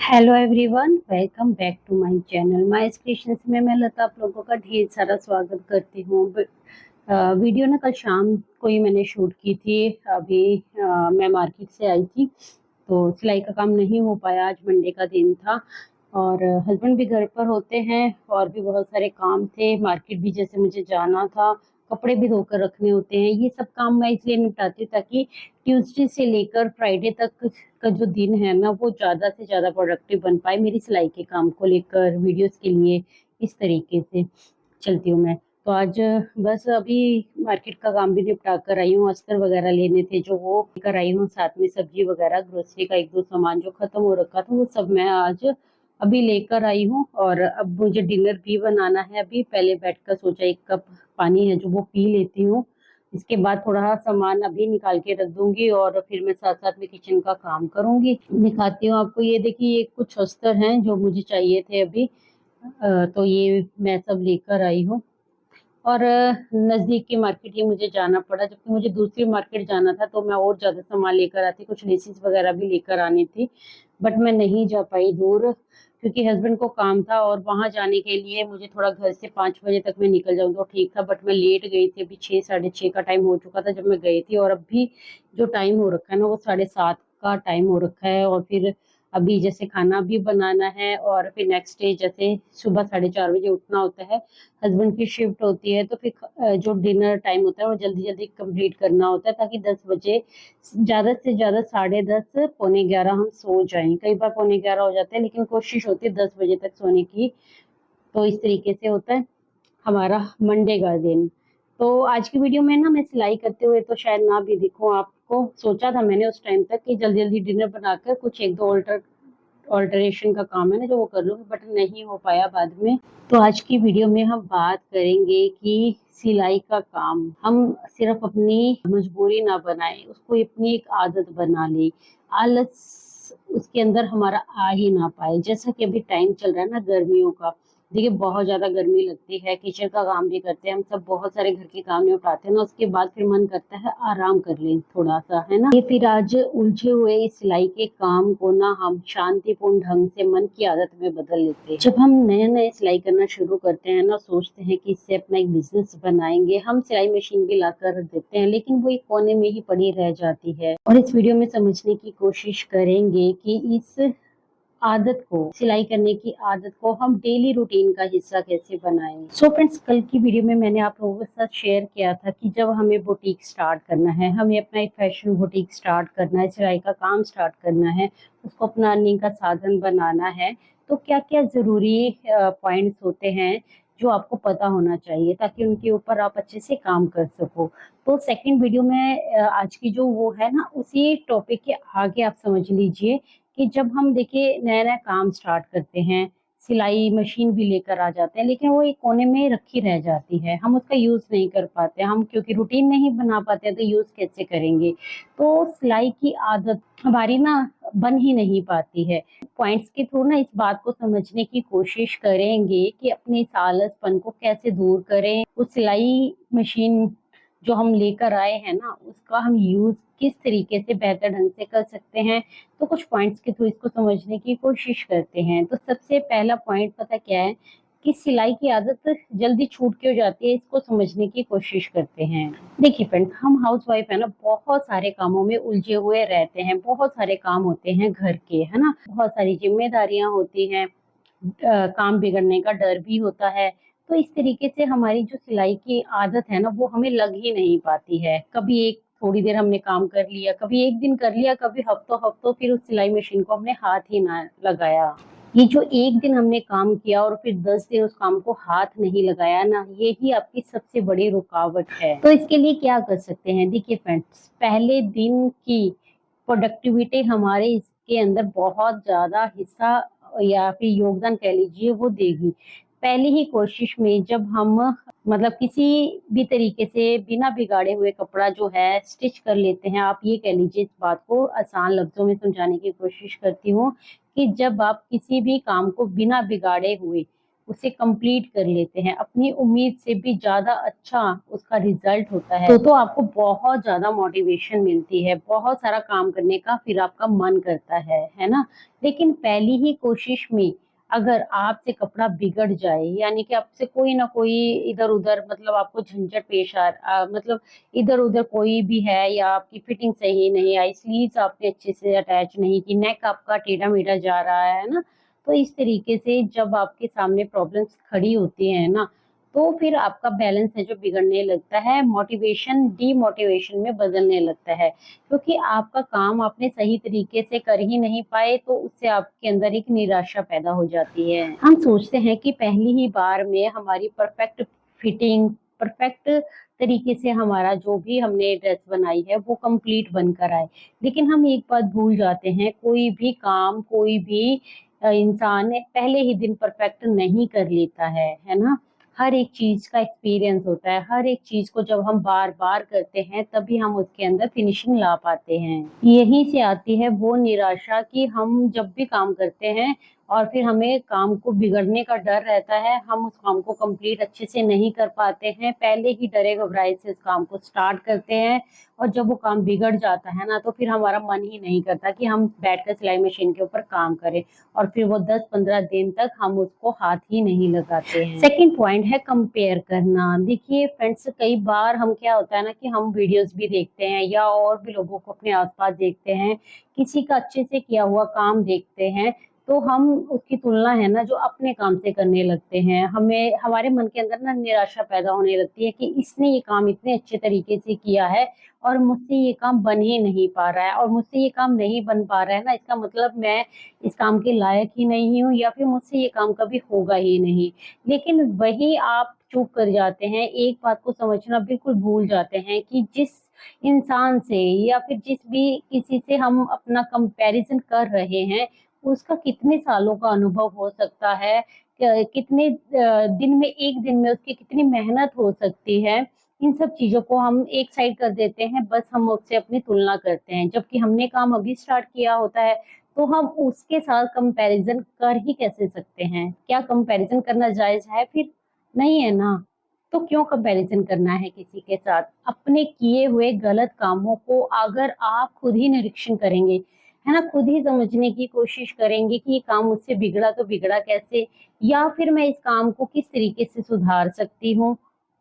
Hello everyone, welcome back to my channel my creations में मैं लता आप लोगों का ढेर सारा स्वागत करती हूँ। वीडियो ना कल शाम को ही मैंने शूट की थी। अभी मैं मार्केट से आई थी तो सिलाई का काम नहीं हो पाया। आज मंडे का दिन था और हस्बैंड भी घर पर होते हैं और भी बहुत सारे काम थे। मार्केट भी जैसे मुझे जाना था, कपड़े भी धोकर रखने होते हैं। ये सब काम मैं इसलिए निपटाती हूँ ताकि ट्यूसडे से लेकर फ्राइडे तक का जो दिन है ना वो ज़्यादा से ज़्यादा प्रोडक्टिव बन पाए मेरी सिलाई के काम को लेकर, वीडियोस के लिए। इस तरीके से चलती हूँ मैं। तो आज बस अभी मार्केट का काम भी निपटा कर आई हूँ। अस्तर वगैरह लेने थे जो वो लेकर आई हूँ, साथ में सब्जी वगैरह, ग्रोसरी का एक दो सामान जो खत्म हो रखा था वो सब मैं आज अभी लेकर आई हूँ। और अब मुझे डिनर भी बनाना है। अभी पहले बैठकर सोचा एक कप पानी है जो वो पी लेती हूँ। इसके बाद थोड़ा सामान अभी निकाल के रख दूंगी और फिर मैं साथ साथ में किचन का काम करूंगी। दिखाती हूँ आपको। ये देखिए, ये कुछ अस्तर हैं जो मुझे चाहिए थे अभी। तो ये मैं सब लेकर आई हूँ। और नज़दीक की मार्केट ही मुझे जाना पड़ा, जबकि मुझे दूसरी मार्केट जाना था तो मैं और ज़्यादा सामान लेकर आती। कुछ लेसिस वगैरह भी लेकर आनी थी, बट मैं नहीं जा पाई दूर क्योंकि हस्बैंड को काम था और वहां जाने के लिए मुझे थोड़ा घर से 5 बजे तक मैं निकल जाऊँ तो ठीक था। बट मैं लेट गई थी। अभी 6 साढ़े 6 का टाइम हो चुका था जब मैं गई थी और अभी जो टाइम हो रखा है ना वो 7:30 का टाइम हो रखा है। और फिर अभी जैसे खाना भी बनाना है और फिर नेक्स्ट डे जैसे सुबह 4:30 बजे उठना होता है। हस्बैंड की शिफ्ट होती है तो फिर जो डिनर टाइम होता है वो जल्दी जल्दी कंप्लीट करना होता है ताकि 10 बजे, ज्यादा से ज्यादा 10:30 पौने 11 हम सो जाएं। कई बार पौने 11 हो जाते हैं लेकिन कोशिश होती है 10 बजे तक सोने की। तो इस तरीके से होता है हमारा मंडे का दिन। तो आज की वीडियो में ना मैं सिलाई करते हुए तो शायद ना भी दिखूं आपको। सोचा था मैंने उस टाइम तक कि जल्दी जल्दी डिनर बनाकर कुछ एक दो ऑल्टरेशन का काम है ना जो वो कर लूंगी, बट नहीं हो पाया बाद में। तो आज की वीडियो में हम बात करेंगे कि सिलाई का काम हम सिर्फ अपनी मजबूरी ना बनाएं, उसको अपनी एक आदत बना ले। आलस उसके अंदर हमारा आ ही ना पाए। जैसा कि अभी टाइम चल रहा है ना गर्मियों का, देखिए बहुत ज्यादा गर्मी लगती है। किचन का काम भी करते हैं हम सब, बहुत सारे घर के काम निपटाते हैं ना, उसके बाद फिर मन करता है आराम कर लें थोड़ा सा, है ना। ये फिर आज उलझे हुए इस सिलाई के काम को ना हम शांतिपूर्ण ढंग से मन की आदत में बदल लेते हैं। जब हम नए नए सिलाई करना शुरू करते हैं ना, सोचते हैं कि इससे अपना एक बिजनेस बनाएंगे। हम सिलाई मशीन भी लाकर रख देते हैं लेकिन वो एक कोने में ही पड़ी रह जाती है। और इस वीडियो में समझने की कोशिश करेंगे कि इस आदत को, सिलाई करने की आदत को हम डेली रूटीन का हिस्सा कैसे बनाएं। सो फ्रेंड्स, कल की वीडियो में मैंने आप लोगों के साथ शेयर किया था कि जब हमें बुटीक स्टार्ट करना है, हमें अपना एक फैशन बुटीक स्टार्ट करना है, सिलाई का काम स्टार्ट करना है, उसको अपना अर्निंग का साधन बनाना है, तो क्या क्या जरूरी पॉइंट्स होते हैं जो आपको पता होना चाहिए ताकि उनके ऊपर आप अच्छे से काम कर सको। तो सेकंड वीडियो में आज की जो वो है ना, उसी टॉपिक के आगे आप समझ लीजिए कि जब हम देखिए नया नया काम स्टार्ट करते हैं, सिलाई मशीन भी लेकर आ जाते हैं लेकिन वो एक कोने में रखी रह जाती है, हम उसका यूज नहीं कर पाते। हम क्योंकि रूटीन नहीं बना पाते हैं तो यूज कैसे करेंगे। तो सिलाई की आदत हमारी ना बन ही नहीं पाती है। पॉइंट्स के थ्रू ना इस बात को समझने की कोशिश करेंगे कि अपने इस आलसपन को कैसे दूर करें। उस सिलाई मशीन जो हम लेकर आए हैं ना उसका हम यूज किस तरीके से बेहतर ढंग से कर सकते हैं। तो कुछ पॉइंट्स के थ्रू इसको समझने की कोशिश करते हैं। तो सबसे पहला पॉइंट पता क्या है कि सिलाई की आदत जल्दी छूट क्यों जाती है, इसको समझने की कोशिश करते हैं। देखिए फ्रेंड्स, हम हाउस वाइफ है ना, बहुत सारे कामों में उलझे हुए रहते हैं। बहुत सारे काम होते हैं घर के, है ना, बहुत सारी जिम्मेदारियां होती हैं। काम बिगड़ने का डर भी होता है। तो इस तरीके से हमारी जो सिलाई की आदत है ना वो हमें लग ही नहीं पाती है। कभी एक थोड़ी देर हमने काम कर लिया, कभी एक दिन कर लिया, कभी हफ्तों हफ्तों फिर उस सिलाई मशीन को हमने हाथ ही ना लगाया। ये जो एक दिन हमने काम किया और फिर 10 दिन उस काम को हाथ नहीं लगाया ना, ये ही आपकी सबसे बड़ी रुकावट है। तो इसके लिए क्या कर सकते हैं, देखिए फ्रेंड्स, पहले दिन की प्रोडक्टिविटी हमारे इसके अंदर बहुत ज्यादा हिस्सा या फिर योगदान कह लीजिए वो देगी। पहली ही कोशिश में जब हम मतलब किसी भी तरीके से बिना बिगाड़े हुए कपड़ा जो है स्टिच कर लेते हैं, आप ये कह लीजिए, इस बात को आसान लफ्जों में समझाने की कोशिश करती हूँ कि जब आप किसी भी काम को बिना बिगाड़े हुए उसे कंप्लीट कर लेते हैं, अपनी उम्मीद से भी ज़्यादा अच्छा उसका रिजल्ट होता है, तो आपको बहुत ज़्यादा मोटिवेशन मिलती है, बहुत सारा काम करने का फिर आपका मन करता है ना। लेकिन पहली ही कोशिश में अगर आपसे कपड़ा बिगड़ जाए, यानी कि आपसे कोई ना कोई इधर-उधर मतलब आपको झंझट पेश मतलब इधर-उधर कोई भी है या आपकी फिटिंग सही नहीं आई, स्लीव्स आपने अच्छे से अटैच नहीं की, नेक आपका टेढ़ा-मेढ़ा जा रहा है ना? तो इस तरीके से जब आपके सामने प्रॉब्लम्स खड़ी होती हैं ना, तो फिर आपका बैलेंस है जो बिगड़ने लगता है, मोटिवेशन डीमोटिवेशन में बदलने लगता है। क्योंकि आपका काम आपने सही तरीके से कर ही नहीं पाए, तो उससे आपके अंदर एक निराशा पैदा हो जाती है। हम सोचते हैं कि पहली ही बार में हमारी परफेक्ट फिटिंग, परफेक्ट तरीके से हमारा जो भी हमने ड्रेस बनाई है वो कंप्लीट बनकर आए। लेकिन हम एक बात भूल जाते हैं, कोई भी काम, कोई भी इंसान पहले ही दिन परफेक्ट नहीं कर लेता है ना? हर एक चीज़ का एक्सपीरियंस होता है, हर एक चीज़ को जब हम बार-बार करते हैं तभी हम उसके अंदर फिनिशिंग ला पाते हैं। यहीं से आती है वो निराशा कि हम जब भी काम करते हैं और फिर हमें काम को बिगड़ने का डर रहता है, हम उस काम को कंप्लीट अच्छे से नहीं कर पाते हैं, पहले ही डरे घबराए से उस काम को स्टार्ट करते हैं और जब वो काम बिगड़ जाता है ना, तो फिर हमारा मन ही नहीं करता कि हम बैठकर सिलाई मशीन के ऊपर काम करें और फिर वो 10-15 दिन तक हम उसको हाथ ही नहीं लगाते हैं। सेकंड पॉइंट है कंपेयर करना। देखिए फ्रेंड्स, कई बार हम क्या होता है ना कि हम वीडियोस भी देखते हैं या और भी लोगों को अपने आस-पास देखते हैं, किसी का अच्छे से किया हुआ काम देखते हैं, तो हम उसकी तुलना है ना जो अपने काम से करने लगते हैं। हमें हमारे मन के अंदर ना निराशा पैदा होने लगती है कि इसने ये काम इतने अच्छे तरीके से किया है और मुझसे ये काम बन ही नहीं पा रहा है और मुझसे ये काम नहीं बन पा रहा है ना, इसका मतलब मैं इस काम के लायक ही नहीं हूँ या फिर मुझसे ये काम कभी होगा ही नहीं। लेकिन वही आप चूक कर जाते हैं, एक बात को समझना बिल्कुल भूल जाते हैं कि जिस इंसान से या फिर जिस भी किसी से हम अपना कंपैरिज़न कर रहे हैं, उसका कितने सालों का अनुभव हो सकता है, कितने दिन में, एक दिन में उसकी कितनी मेहनत हो सकती है, इन सब चीज़ों को हम एक साइड कर देते हैं, बस हम उससे अपनी तुलना करते हैं। जबकि हमने काम अभी स्टार्ट किया होता है, तो हम उसके साथ कंपैरिज़न कर ही कैसे सकते हैं? क्या कंपैरिज़न करना जायज़ है फिर? नहीं है ना। तो क्यों कंपैरिज़न करना है किसी के साथ? अपने किए हुए गलत कामों को अगर आप खुद ही निरीक्षण करेंगे, है ना? खुद ही समझने की कोशिश करेंगे कि ये काम मुझसे बिगड़ा तो बिगड़ा कैसे? या फिर मैं इस काम को किस तरीके से सुधार सकती हूँ?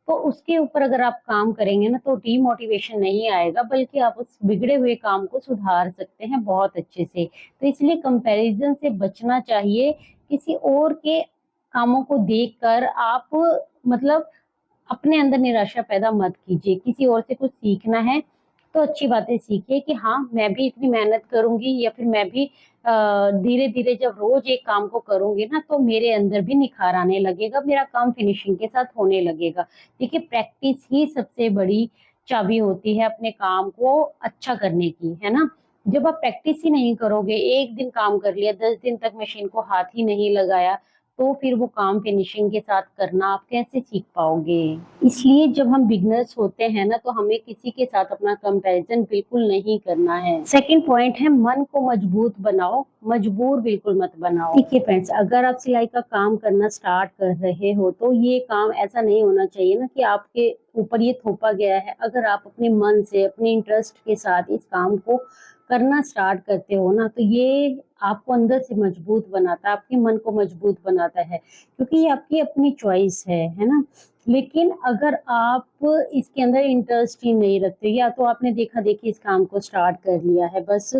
तो उसके ऊपर अगर आप काम करेंगे ना, तो डीमोटिवेशन नहीं आएगा, बल्कि आप उस बिगड़े हुए काम को सुधार सकते हैं बहुत अच्छे से। तो इसलिए कंपैरिज़न से बचना चाहिए। किसी और के कामों को देखकर आप मतलब अपने अंदर निराशा पैदा मत कीजिए। किसी और से कुछ सीखना है तो अच्छी बातें सीखिए कि हाँ, मैं भी इतनी मेहनत करूँगी या फिर मैं भी धीरे-धीरे जब रोज़ एक काम को करूँगी ना, तो मेरे अंदर भी निखार आने लगेगा, मेरा काम फिनिशिंग के साथ होने लगेगा। देखिए प्रैक्टिस ही सबसे बड़ी चाबी होती है अपने काम को अच्छा करने की, है ना? जब आप प्रैक्टिस ही नहीं करोगे, 1 दिन काम कर लिया, 10 दिन तक मशीन को हाथ ही नहीं लगाया, तो फिर वो काम फिनिशिंग के साथ करना आप कैसे सीख पाओगे? इसलिए जब हम बिगिनर्स होते हैं ना, तो हमें किसी के साथ अपना कंपैरिज़न बिल्कुल नहीं करना है। सेकंड पॉइंट है मन को मजबूत बनाओ, मजबूर बिल्कुल मत बनाओ। देखिए फ्रेंड्स, अगर आप सिलाई का काम करना स्टार्ट कर रहे हो, तो ये काम ऐसा नहीं होना चाहिए ना कि आपके ऊपर ये थोपा गया है। अगर आप अपने मन से, अपने इंटरेस्ट के साथ इस काम को करना स्टार्ट करते हो ना, तो ये आपको अंदर से मजबूत बनाता है, आपके मन को मजबूत बनाता है, क्योंकि ये आपकी अपनी चॉइस है ना? लेकिन अगर आप इसके अंदर इंटरेस्ट ही नहीं रखते, या तो आपने देखा-देखी इस काम को स्टार्ट कर लिया है बस,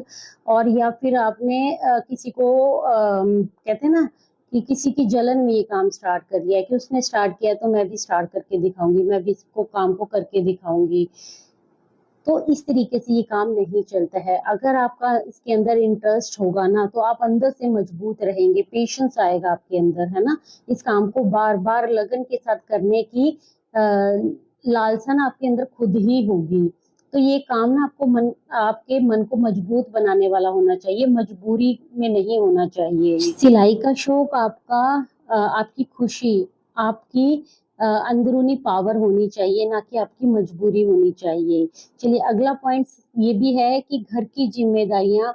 और या फिर आपने किसी को कहते हैं ना कि किसी की जलन में ये काम स्टार्ट कर लिया है कि उसने स्टार्ट किया तो मैं भी स्टार्ट करके दिखाऊँगी, मैं भी इसको काम को करके दिखाऊँगी। तो इस तरीके से ये काम नहीं चलता है। अगर आपका इसके अंदर इंटरेस्ट होगा ना, तो आप अंदर से मजबूत रहेंगे, पेशेंस आएगा आपके अंदर, है ना? इस काम को बार-बार लगन के साथ करने की अ, लालसा ना आपके अंदर खुद ही होगी। तो ये काम ना आपके मन को मजबूत बनाने वाला होना चाहिए, मजबूरी में नहीं होना चाहिए। सिलाई का शौक आपकी खुशी, आपकी अंदरूनी पावर होनी चाहिए, ना कि आपकी मजबूरी होनी चाहिए। चलिए अगला पॉइंट ये भी है कि घर की ज़िम्मेदारियाँ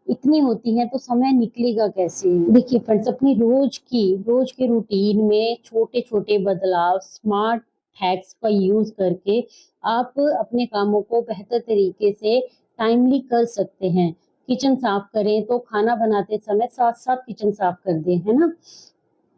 इतनी होती हैं तो समय निकलेगा कैसे। देखिए फ्रेंड्स, अपनी रोज के रूटीन में छोटे छोटे बदलाव, स्मार्ट हैक्स का यूज करके आप अपने कामों को बेहतर तरीके से टाइमली कर सकते हैं। किचन साफ करें तो खाना बनाते समय साथ साथ किचन साफ कर दें, है ना।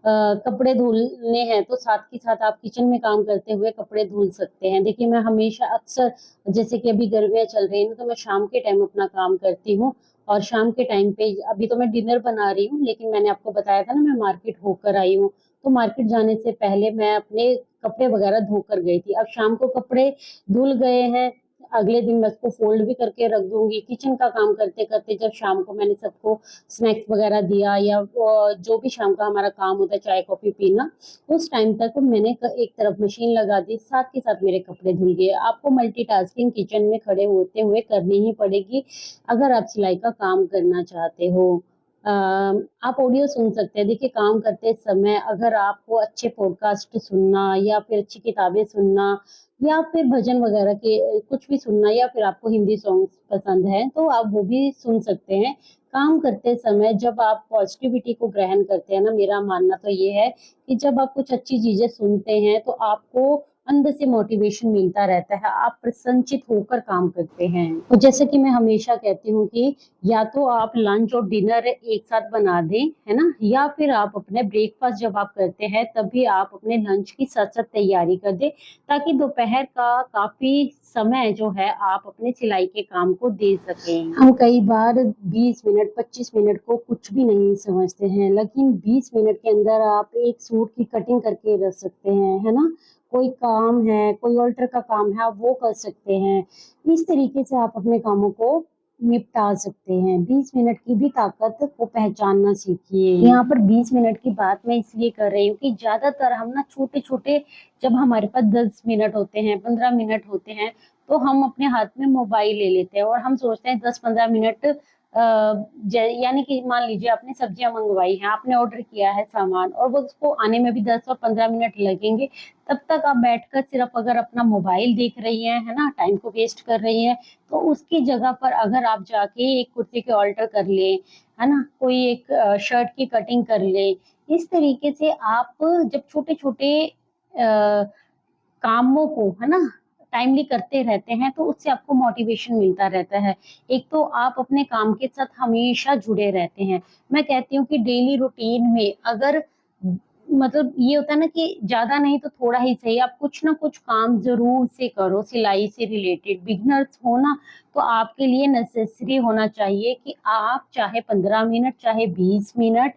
कपड़े धुलने हैं तो साथ के साथ आप किचन में काम करते हुए कपड़े धुल सकते हैं। देखिए मैं हमेशा अक्सर, जैसे कि अभी गर्मियाँ चल रही हैं तो मैं शाम के टाइम अपना काम करती हूँ, और शाम के टाइम पे अभी तो मैं डिनर बना रही हूँ, लेकिन मैंने आपको बताया था ना मैं मार्केट होकर आई हूँ, तो मार्केट जाने से पहले मैं अपने कपड़े वगैरह धोकर गई थी। अब शाम को कपड़े धुल गए हैं, अगले दिन मैं उसको फोल्ड भी करके रख दूंगी। किचन का काम करते करते जब शाम को मैंने सबको स्नैक्स वगैरह दिया, या जो भी शाम का हमारा काम होता है चाय कॉफी पीना, उस टाइम तक मैंने एक तरफ मशीन लगा दी, साथ के साथ मेरे कपड़े धुल गए। आपको मल्टीटास्किंग किचन में खड़े होते हुए करनी ही पड़ेगी अगर आप सिलाई का काम करना चाहते हो। आप ऑडियो सुन सकते हैं। देखिए काम करते समय अगर आपको अच्छे पॉडकास्ट सुनना, या फिर अच्छी किताबें सुनना, या फिर भजन वगैरह के कुछ भी सुनना, या फिर आपको हिंदी सॉन्ग पसंद है तो आप वो भी सुन सकते हैं। काम करते समय जब आप पॉजिटिविटी को ग्रहण करते हैं ना, मेरा मानना तो ये है कि जब आप कुछ अच्छी चीजें सुनते हैं तो आपको अंदर से मोटिवेशन मिलता रहता है, आप प्रसन्नचित होकर काम करते हैं। और जैसे कि मैं हमेशा कहती हूँ कि या तो आप लंच और डिनर एक साथ बना दें, है ना, या फिर आप अपने ब्रेकफास्ट जब आप करते हैं तभी आप अपने लंच की साथ साथ तैयारी कर दें, ताकि दोपहर का काफी समय जो है आप अपने सिलाई के काम को दे सकें। हम कई बार 20 मिनट 25 मिनट को कुछ भी नहीं समझते हैं, लेकिन 20 मिनट के अंदर आप एक सूट की कटिंग करके रख सकते हैं, है ना। कोई काम है, कोई ऑल्टर का काम है, आप वो कर सकते हैं। इस तरीके से आप अपने कामों को निपटा सकते हैं। 20 मिनट की भी ताकत को पहचानना सीखिए। यहाँ पर 20 मिनट की बात मैं इसलिए कर रही हूँ कि ज्यादातर हम ना छोटे छोटे, जब हमारे पास 10 मिनट होते हैं, 15 मिनट होते हैं, तो हम अपने हाथ में मोबाइल ले लेते हैं और हम सोचते हैं 10-15 मिनट, यानी कि मान लीजिए आपने सब्जियां मंगवाई हैं, आपने ऑर्डर किया है सामान, और वो उसको आने में भी 10 और 15 मिनट लगेंगे। तब तक आप बैठकर सिर्फ अगर अपना मोबाइल देख रही हैं, है ना, टाइम को वेस्ट कर रही हैं, तो उसकी जगह पर अगर आप जाके एक कुर्ती के ऑल्टर कर लें, है ना, कोई एक शर्ट की कटिंग कर लें, इस तरीके से आप जब छोटे छोटे कामों को, है ना, टाइमली करते रहते हैं तो उससे आपको मोटिवेशन मिलता रहता है। एक तो आप अपने काम के साथ हमेशा जुड़े रहते हैं। मैं कहती हूँ कि डेली रूटीन में अगर, मतलब ये होता है ना कि ज्यादा नहीं तो थोड़ा ही सही, आप कुछ ना कुछ काम जरूर से करो सिलाई से रिलेटेड। बिगनर्स हो ना, तो आपके लिए नेसेसरी होना चाहिए कि आप चाहे 15 मिनट चाहे 20 मिनट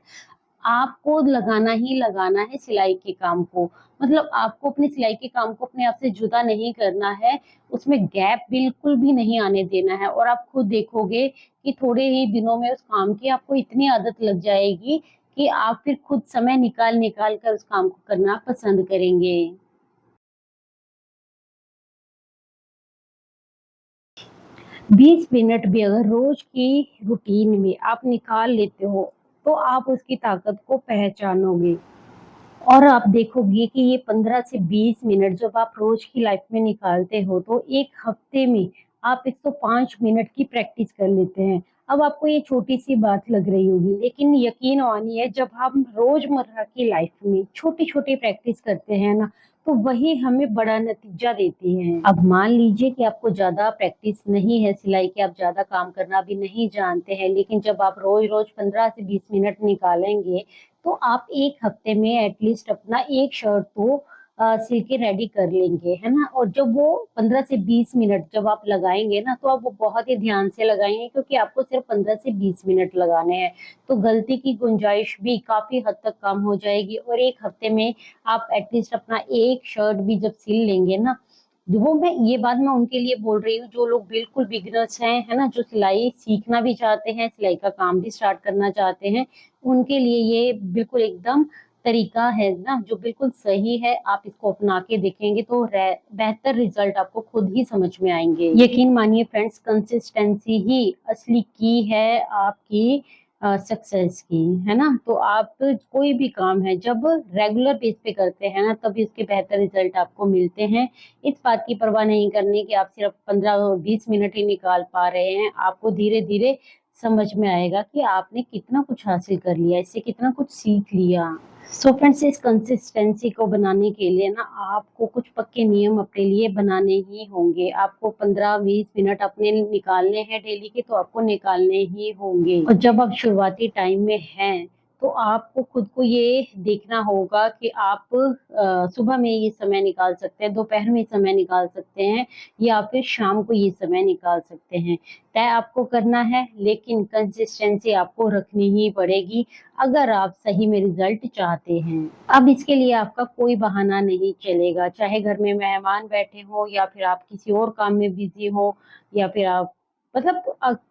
आपको लगाना ही लगाना है सिलाई के काम को। मतलब आपको अपनी सिलाई के काम को अपने आप से जुदा नहीं करना है, उसमें गैप बिल्कुल भी नहीं आने देना है, और आप खुद देखोगे कि थोड़े ही दिनों में उस काम की आपको इतनी आदत लग जाएगी कि आप फिर खुद समय निकाल निकाल कर उस काम को करना पसंद करेंगे। 20 मिनट भी अगर रोज की रूटीन में आप निकाल लेते हो तो आप उसकी ताकत को पहचानोगे, और आप देखोगे कि ये 15 से 20 मिनट जब आप रोज की लाइफ में निकालते हो तो एक हफ्ते में आप 105 मिनट की प्रैक्टिस कर लेते हैं। अब आपको ये छोटी सी बात लग रही होगी, लेकिन यकीन मानिए जब हम रोजमर्रा की लाइफ में छोटी छोटी प्रैक्टिस करते हैं ना, तो वही हमें बड़ा नतीजा देती है। अब मान लीजिए कि आपको ज्यादा प्रैक्टिस नहीं है सिलाई की, आप ज्यादा काम करना भी नहीं जानते हैं, लेकिन जब आप रोज रोज 15 से 20 मिनट निकालेंगे तो आप एक हफ्ते में एटलीस्ट अपना एक शर्ट तो सिल के रेडी कर लेंगे, है ना। और जब वो 15 से 20 मिनट जब आप लगाएंगे ना, तो आप वो बहुत ही ध्यान से लगाएंगे, क्योंकि आपको सिर्फ 15 से 20 मिनट लगाने हैं, तो गलती की गुंजाइश भी काफी हद तक कम हो जाएगी। और एक हफ्ते में आप एटलीस्ट अपना एक शर्ट भी जब सिल लेंगे ना, वो मैं ये बात मैं उनके लिए बोल रही हूँ जो लोग बिल्कुल बिगिनर्स हैं, है ना, जो सिलाई सीखना भी चाहते हैं, सिलाई का काम भी स्टार्ट करना चाहते हैं, उनके लिए ये बिल्कुल एकदम तरीका है ना, जो बिल्कुल सही है। आप इसको अपना के देखेंगे तो बेहतर रिजल्ट आपको खुद ही समझ में आएंगे। यकीन मानिए फ्रेंड्स, कंसिस्टेंसी ही असली की है आपकी सक्सेस की, है ना। तो आप कोई भी काम है जब रेगुलर बेस पे करते हैं ना, तभी उसके बेहतर रिजल्ट आपको मिलते हैं। इस बात की परवाह नहीं करनी कि आप सिर्फ 15 और 20 मिनट ही निकाल पा रहे हैं, आपको धीरे धीरे समझ में आएगा कि आपने कितना कुछ हासिल कर लिया, इससे कितना कुछ सीख लिया। सो फ्रेंड्स, इस कंसिस्टेंसी को बनाने के लिए ना आपको कुछ पक्के नियम अपने लिए बनाने ही होंगे। आपको 15-20 मिनट अपने निकालने हैं डेली के, तो आपको निकालने ही होंगे। और जब आप शुरुआती टाइम में हैं तो आपको खुद को ये देखना होगा कि आप सुबह में ये समय निकाल सकते हैं, दोपहर में समय निकाल सकते हैं, या फिर शाम को ये समय निकाल सकते हैं। तय आपको करना है, लेकिन कंसिस्टेंसी आपको रखनी ही पड़ेगी अगर आप सही में रिजल्ट चाहते हैं। अब इसके लिए आपका कोई बहाना नहीं चलेगा, चाहे घर में मेहमान बैठे हो या फिर आप किसी और काम में बिजी हो, या फिर आप मतलब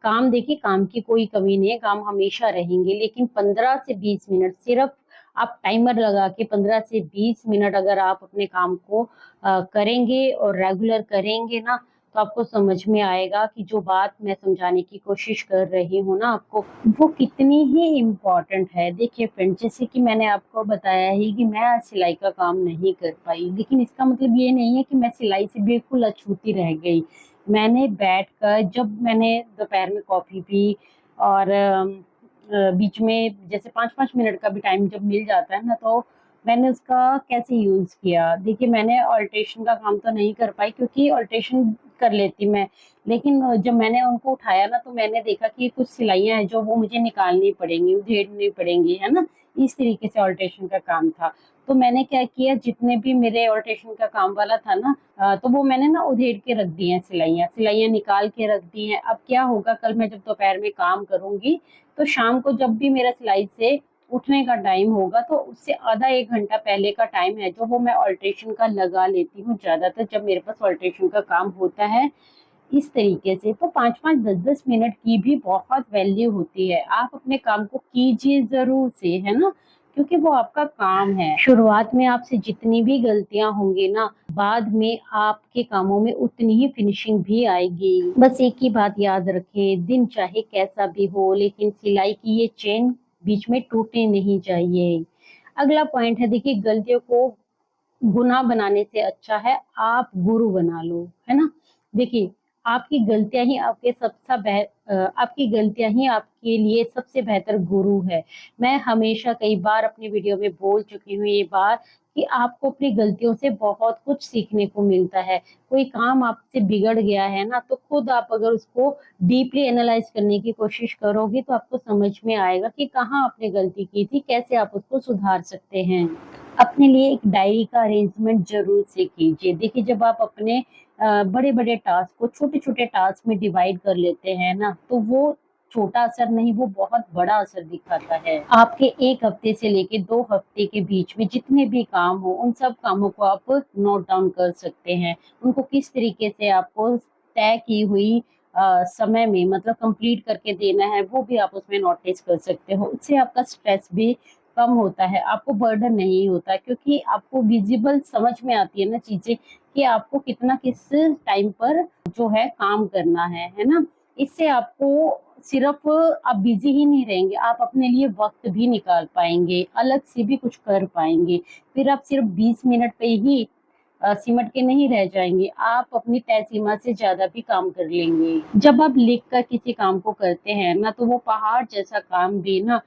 काम, देखिए काम की कोई कमी नहीं है, काम हमेशा रहेंगे, लेकिन 15 से 20 मिनट सिर्फ आप टाइमर लगा के 15 से 20 मिनट अगर आप अपने काम को करेंगे और रेगुलर करेंगे ना, तो आपको समझ में आएगा कि जो बात मैं समझाने की कोशिश कर रही हूँ ना आपको, वो कितनी ही इम्पोर्टेंट है। देखिए फ्रेंड, जैसे कि मैंने आपको बताया ही कि मैं आज सिलाई का काम नहीं कर पाई, लेकिन इसका मतलब ये नहीं है कि मैं सिलाई से बिल्कुल अछूती रह गई। मैंने बैठकर, जब मैंने दोपहर में कॉफ़ी पी और बीच में जैसे 5-5 मिनट का भी टाइम जब मिल जाता है ना, तो मैंने उसका कैसे यूज़ किया। देखिए मैंने ऑल्ट्रेशन का काम तो नहीं कर पाई, क्योंकि ऑल्ट्रेशन कर लेती मैं, लेकिन जब मैंने उनको उठाया ना, तो मैंने देखा कि कुछ सिलाइयाँ हैं जो वो मुझे निकालनी पड़ेंगी, उधेड़नी पड़ेंगी, है ना? इस तरीके से ऑल्ट्रेशन का काम था। तो मैंने क्या किया, जितने भी मेरे ऑल्ट्रेशन का काम वाला था ना, तो वो मैंने ना उधेड़ के रख दी हैं, सिलाइयाँ निकाल के रख दी हैं। अब क्या होगा, कल मैं जब दोपहर में काम करूँगी, तो शाम को जब भी मेरा सिलाई से उठने का टाइम होगा, तो उससे आधा 1 घंटा पहले का टाइम है जो वो मैं ऑल्ट्रेशन का लगा लेती हूँ ज़्यादातर, जब मेरे पास ऑल्ट्रेशन का काम होता है इस तरीके से। तो 5-5, 10-10 मिनट की भी बहुत वैल्यू होती है। आप अपने काम को कीजिए ज़रूर से, है ना? क्योंकि वो आपका काम है। शुरुआत में आपसे जितनी भी गलतियाँ होंगी ना, बाद में आपके कामों में उतनी ही फिनिशिंग भी आएगी। बस एक ही बात याद रखें, दिन चाहे कैसा भी हो, लेकिन सिलाई की ये चेन बीच में टूटनी नहीं चाहिए। अगला पॉइंट है, देखिए गलतियों को गुनाह बनाने से अच्छा है आप गुरु बना लो, है ना? देखिए, आपकी गलतियाँ ही आपके लिए सबसे बेहतर गुरु है। मैं हमेशा कई बार अपनी वीडियो में बोल चुकी हूँ ये बात, कि आपको अपनी गलतियों से बहुत कुछ सीखने को मिलता है। कोई काम आपसे बिगड़ गया है ना, तो खुद आप अगर उसको डीपली एनालाइज़ करने की कोशिश करोगे, तो आपको समझ में आएगा कि कहाँ आपने गलती की थी, कैसे आप उसको सुधार सकते हैं। अपने लिए एक डायरी का अरेंजमेंट ज़रूर से कीजिए। देखिए जब आप अपने बड़े-बड़े टास्क को छोटे-छोटे टास्क में डिवाइड कर लेते हैं ना, तो वो छोटा असर नहीं, वो बहुत बड़ा असर दिखाता है। आपके 1 हफ्ते से लेके 2 हफ्ते के बीच में जितने भी काम हो, उन सब कामों को आप नोट डाउन कर सकते हैं। उनको किस तरीके से आपको तय की हुई समय में मतलब कंप्लीट करके देना है, वो भी आप उसमें नोटिस कर सकते हो। उससे आपका स्ट्रेस भी कम होता है, आपको बर्डन नहीं होता, क्योंकि आपको विज़िबल समझ में आती है ना चीज़ें, कि आपको कितना किस टाइम पर जो है काम करना है ना? इससे आपको सिर्फ़ आप बिज़ी ही नहीं रहेंगे, आप अपने लिए वक़्त भी निकाल पाएँगे, अलग से भी कुछ कर पाएँगे। फिर आप सिर्फ़ 20 मिनट पे ही सिमट के नहीं रह जाएँगे, आप अपनी तय सीमा से ज़्यादा भी काम कर लेंगे। जब आप लिख कर किसी काम को करते हैं ना, तो वो पहाड़ जैसा काम भी ना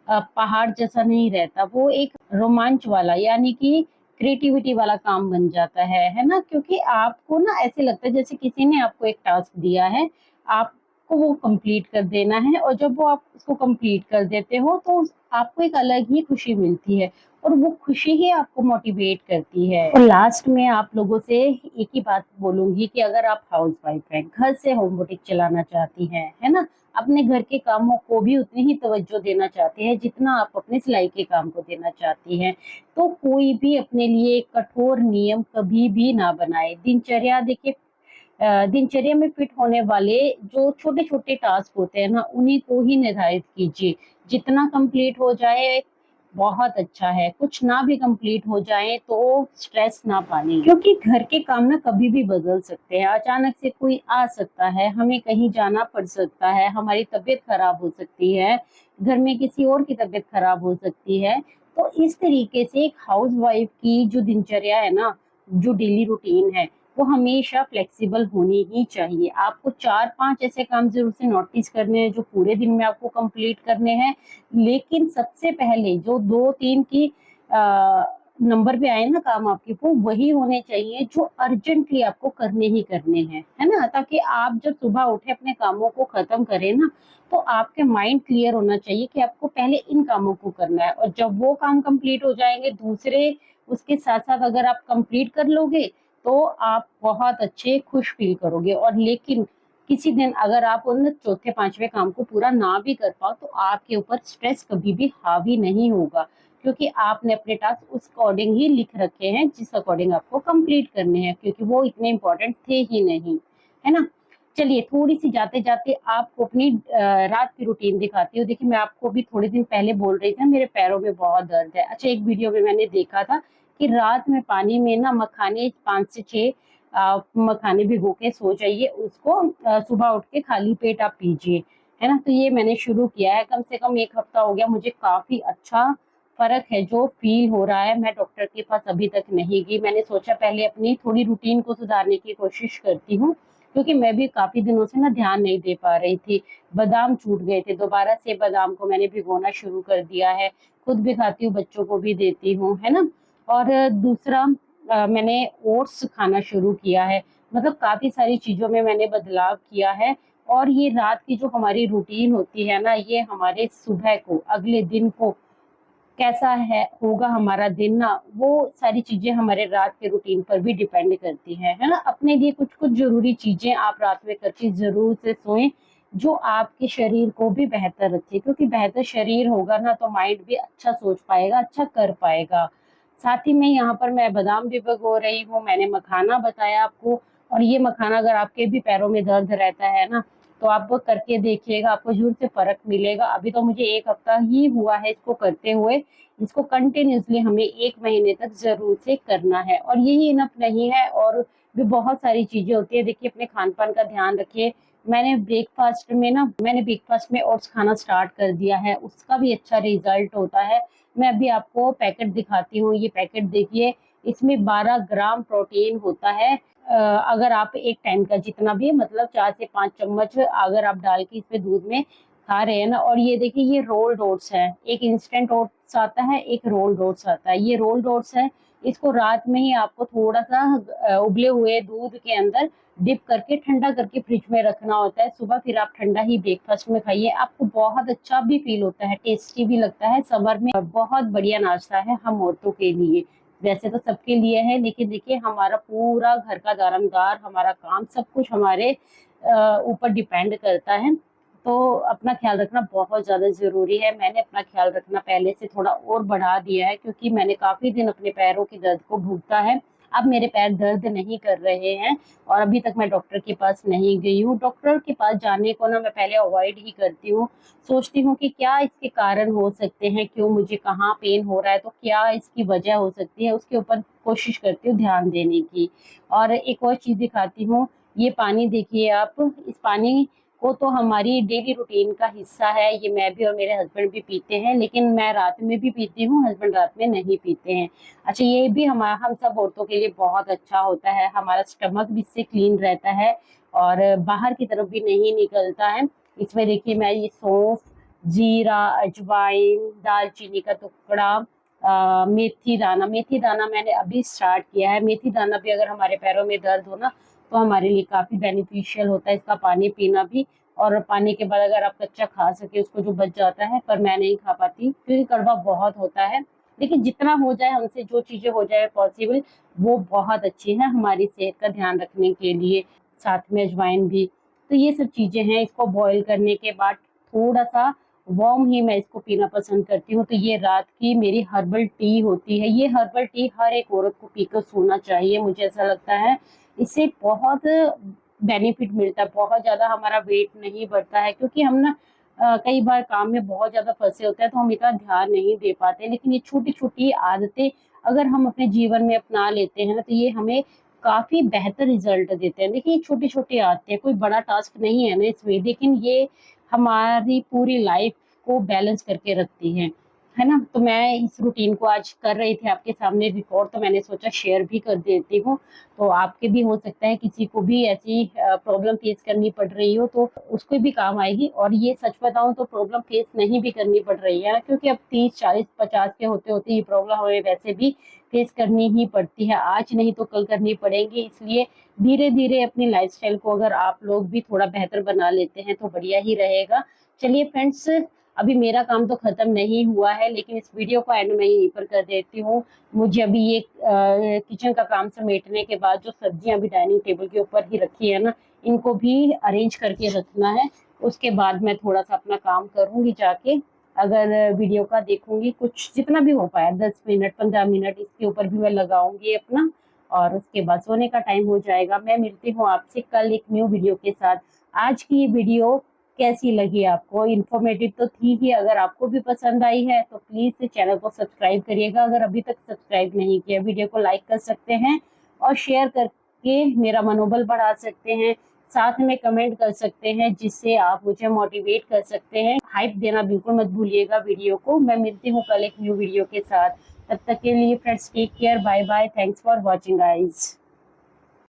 पहाड़ जैसा नहीं रहता, वो एक रोमांच वाला, यानी कि क्रिएटिविटी वाला काम बन जाता है ना? क्योंकि आपको ना ऐसे लगता है जैसे किसी ने आपको एक टास्क दिया है, आपको वो कंप्लीट कर देना है, और जब वो आप उसको कंप्लीट कर देते हो, तो आपको एक अलग ही खुशी मिलती है, और वो खुशी ही आपको मोटिवेट करती है। और लास्ट में आप लोगों से एक ही बात बोलूँगी कि अगर आप हाउसवाइफ हैं, घर से होम बुटीक चलाना चाहती हैं, है ना? अपने घर के कामों को भी उतनी ही तवज्जो देना चाहते हैं जितना आप अपने सिलाई के काम को देना चाहती हैं, तो कोई भी अपने लिए कठोर नियम कभी भी ना बनाए। दिनचर्या देखिए, दिनचर्या में फिट होने वाले जो छोटे-छोटे टास्क होते हैं ना, उन्हीं को ही निर्धारित कीजिए। जितना कंप्लीट हो जाए बहुत अच्छा है, कुछ ना भी कंप्लीट हो जाए तो स्ट्रेस ना पालें, क्योंकि घर के काम ना कभी भी बदल सकते हैं। अचानक से कोई आ सकता है, हमें कहीं जाना पड़ सकता है, हमारी तबीयत खराब हो सकती है, घर में किसी और की तबीयत खराब हो सकती है। तो इस तरीके से एक हाउसवाइफ की जो दिनचर्या है ना, जो डेली रूटीन है, वो हमेशा फ्लेक्सिबल होनी ही चाहिए। आपको 4-5 ऐसे काम ज़रूर से नोटिस करने हैं जो पूरे दिन में आपको कंप्लीट करने हैं, लेकिन सबसे पहले जो 2-3 की नंबर पे आए ना काम आपके, वो वही होने चाहिए जो अर्जेंटली आपको करने ही करने हैं, है ना? ताकि आप जब सुबह उठे अपने कामों को खत्म करें ना, तो आपके माइंड क्लियर होना चाहिए कि आपको पहले इन कामों को करना है, और जब वो काम कंप्लीट हो जाएंगे दूसरे उसके साथ साथ अगर आप कंप्लीट कर लोगे तो आप बहुत अच्छे खुश फील करोगे। और लेकिन किसी दिन अगर आप उन चौथे पांचवे काम को पूरा ना भी कर पाओ तो आपके ऊपर स्ट्रेस कभी भी हावी नहीं होगा, क्योंकि आपने अपने टास्क उस अकॉर्डिंग ही लिख रखे हैं जिस अकॉर्डिंग आपको कंप्लीट करने हैं, क्योंकि वो इतने इंपॉर्टेंट थे ही नहीं, है ना? चलिए थोड़ी सी जाते जाते आपको अपनी रात की रूटीन दिखाती हूँ। देखिए मैं आपको भी थोड़े दिन पहले बोल रही थी मेरे पैरों में बहुत दर्द है। अच्छा, एक वीडियो में मैंने देखा था कि रात में पानी में ना मखाने 5 से 6 मखाने भिगो के सो जाइए, उसको सुबह उठ के खाली पेट आप पीजिए, है ना? तो ये मैंने शुरू किया है, कम से कम 1 हफ्ता हो गया, मुझे काफी अच्छा फर्क है जो फील हो रहा है। मैं डॉक्टर के पास अभी तक नहीं गई, मैंने सोचा पहले अपनी थोड़ी रूटीन को सुधारने की कोशिश करती हूँ, क्योंकि मैं भी काफी दिनों से ना ध्यान नहीं दे पा रही थी। बादाम छूट गए थे, दोबारा से बादाम को मैंने भिगोना शुरू कर दिया है, खुद भी खाती हूँ, बच्चों को भी देती हूँ, है ना? और दूसरा मैंने ओट्स खाना शुरू किया है। मतलब काफी सारी चीजों में मैंने बदलाव किया है। और ये रात की जो हमारी रूटीन होती है ना, ये हमारे सुबह को, अगले दिन को कैसा है होगा हमारा दिन ना, वो सारी चीजें हमारे रात के रूटीन पर भी डिपेंड करती हैं, है ना? अपने लिए कुछ कुछ जरूरी चीजें आप रात में करके जरूर से सोएं, जो आपके शरीर को भी बेहतर रखे, क्योंकि बेहतर शरीर होगा ना तो माइंड भी अच्छा सोच पाएगा, अच्छा कर पाएगा। साथ ही में यहाँ पर मैं बादाम भी भिगो रही हूँ, मैंने मखाना बताया आपको। और ये मखाना अगर आपके भी पैरों में दर्द रहता है ना, तो आप वो करके देखिएगा, आपको जरूर से फर्क मिलेगा। अभी तो मुझे 1 हफ्ता ही हुआ है इसको करते हुए, इसको कंटिन्यूसली हमें 1 महीने तक जरूर से करना है। और यही इनफ नहीं है, और भी बहुत सारी चीजें होती है। देखिए अपने खान पान का ध्यान रखिए। मैंने ब्रेकफास्ट में ओट्स खाना स्टार्ट कर दिया है, उसका भी अच्छा रिजल्ट होता है। मैं अभी आपको पैकेट दिखाती हूँ, ये पैकेट देखिए, इसमें 12 ग्राम प्रोटीन होता है। अगर आप एक टाइम का जितना भी, मतलब 4 से 5 चम्मच अगर आप डाल के इसमें दूध में खा रहे हैं ना। और ये देखिए ये रोल्ड ओट्स है, एक इंस्टेंट ओट्स आता है, एक रोल्ड ओट्स आता है। ये रोल्ड ओट्स है, इसको रात में ही आपको थोड़ा सा उबले हुए दूध के अंदर डिप करके ठंडा करके फ्रिज में रखना होता है। सुबह फिर आप ठंडा ही ब्रेकफास्ट में खाइए, आपको बहुत अच्छा भी फील होता है, टेस्टी भी लगता है। समर में बहुत बढ़िया नाश्ता है हम औरतों के लिए, वैसे तो सबके लिए है, लेकिन देखिए हमारा पूरा घर का दारमदार, हमारा काम सब कुछ हमारे ऊपर डिपेंड करता है। तो अपना ख्याल रखना बहुत ज्यादा जरूरी है। मैंने अपना ख्याल रखना पहले से थोड़ा और बढ़ा दिया है, क्योंकि मैंने काफी दिन अपने पैरों के दर्द को भुगता है। अब मेरे पैर दर्द नहीं कर रहे हैं, और अभी तक मैं डॉक्टर के पास नहीं गई हूँ। डॉक्टर के पास जाने को ना मैं पहले अवॉइड ही करती हूँ, सोचती हूँ कि क्या इसके कारण हो सकते हैं, क्यों मुझे कहाँ पेन हो रहा है, तो क्या इसकी वजह हो सकती है, उसके ऊपर कोशिश करती हूँ ध्यान देने की। और एक और चीज दिखाती हूँ, ये पानी देखिए आप, इस पानी को तो हमारी डेली रूटीन का हिस्सा है, ये मैं भी और मेरे हस्बैंड भी पीते हैं, लेकिन मैं रात में भी पीती हूँ, हस्बैंड रात में नहीं पीते हैं। अच्छा, ये भी हम सब औरतों के लिए बहुत अच्छा होता है, हमारा स्टमक भी इससे क्लीन रहता है और बाहर की तरफ भी नहीं निकलता है। इसमें देखिए मैं ये सौंफ, जीरा, अजवाइन, दालचीनी का टुकड़ा, मेथी दाना मैंने अभी स्टार्ट किया है। मेथी दाना भी अगर हमारे पैरों में दर्द हो ना, तो हमारे लिए काफी बेनिफिशियल होता है इसका पानी पीना भी। और पानी के बाद अगर आप कच्चा खा सके उसको, जो बच जाता है, पर मैं नहीं खा पाती क्योंकि कड़वा बहुत होता है। लेकिन जितना हो जाए हमसे, जो चीजें हो जाए पॉसिबल, वो बहुत अच्छी है हमारी सेहत का ध्यान रखने के लिए। साथ में अजवाइन भी। तो ये सब चीजें हैं, इसको बॉईल करने के बाद थोड़ा सा वार्म ही मैं इसको पीना पसंद करती हूँ। तो ये रात की मेरी हर्बल टी होती है। ये हर्बल टी हर एक औरत को पीकर सोना चाहिए, मुझे ऐसा लगता है। इससे बहुत बेनिफिट मिलता है, बहुत ज्यादा हमारा वेट नहीं बढ़ता है, क्योंकि हम ना कई बार काम में बहुत ज्यादा फंसे होते हैं तो हम इतना ध्यान नहीं दे पाते। लेकिन ये छोटी छोटी आदतें अगर हम अपने जीवन में अपना लेते हैं ना, तो ये हमें काफी बेहतर रिजल्ट देते हैं। देखिए छोटी छोटी आदतें, कोई बड़ा टास्क नहीं है ना इसमें, लेकिन ये हमारी पूरी लाइफ को बैलेंस करके रखती हैं। है ना। तो मैं इस रूटीन को आज कर रही थी आपके सामने रिकॉर्ड, तो मैंने सोचा शेयर भी कर देती हूँ। तो आपके भी हो सकता है किसी को भी ऐसी प्रॉब्लम फेस करनी पड़ रही हो तो उसको भी काम आएगी। और ये सच बताऊं तो प्रॉब्लम फेस नहीं भी करनी पड़ रही है, क्योंकि अब 30 40 50 के होते होते ये प्रॉब्लम हमें वैसे भी फेस करनी ही पड़ती है, आज नहीं तो कल करनी पड़ेगी। इसलिए धीरे धीरे अपनी लाइफस्टाइल को अगर आप लोग भी थोड़ा बेहतर बना लेते हैं तो बढ़िया ही रहेगा। चलिए फ्रेंड्स, अभी मेरा काम तो खत्म नहीं हुआ है, लेकिन इस वीडियो को एंड में यहीं पर कर देती हूँ। मुझे अभी ये किचन का काम समेटने के बाद जो सब्जियां अभी डाइनिंग टेबल के ऊपर ही रखी है ना, इनको भी अरेंज करके रखना है। उसके बाद मैं थोड़ा सा अपना काम करूंगी जाके। अगर वीडियो का देखूंगी कुछ जितना भी हो पाया, 10 मिनट 15 मिनट इसके ऊपर भी मैं लगाऊंगी अपना। और उसके बाद सोने का टाइम हो जाएगा। मैं मिलती हूँ आपसे कल एक न्यू वीडियो के साथ। आज की ये वीडियो कैसी लगी आपको? इन्फॉर्मेटिव तो थी ही। अगर आपको भी पसंद आई है तो प्लीज चैनल को सब्सक्राइब करिएगा। अगर अभी तक सब्सक्राइब नहीं किया, वीडियो को लाइक कर सकते हैं और शेयर करके मेरा मनोबल बढ़ा सकते हैं। साथ में कमेंट कर सकते हैं जिससे आप मुझे मोटिवेट कर सकते हैं। हाइप देना बिल्कुल मत भूलिएगा वीडियो को। मैं मिलती हूँ कल एक न्यू वीडियो के साथ। तब तक के लिए friends take care, bye bye, thanks for watching guys.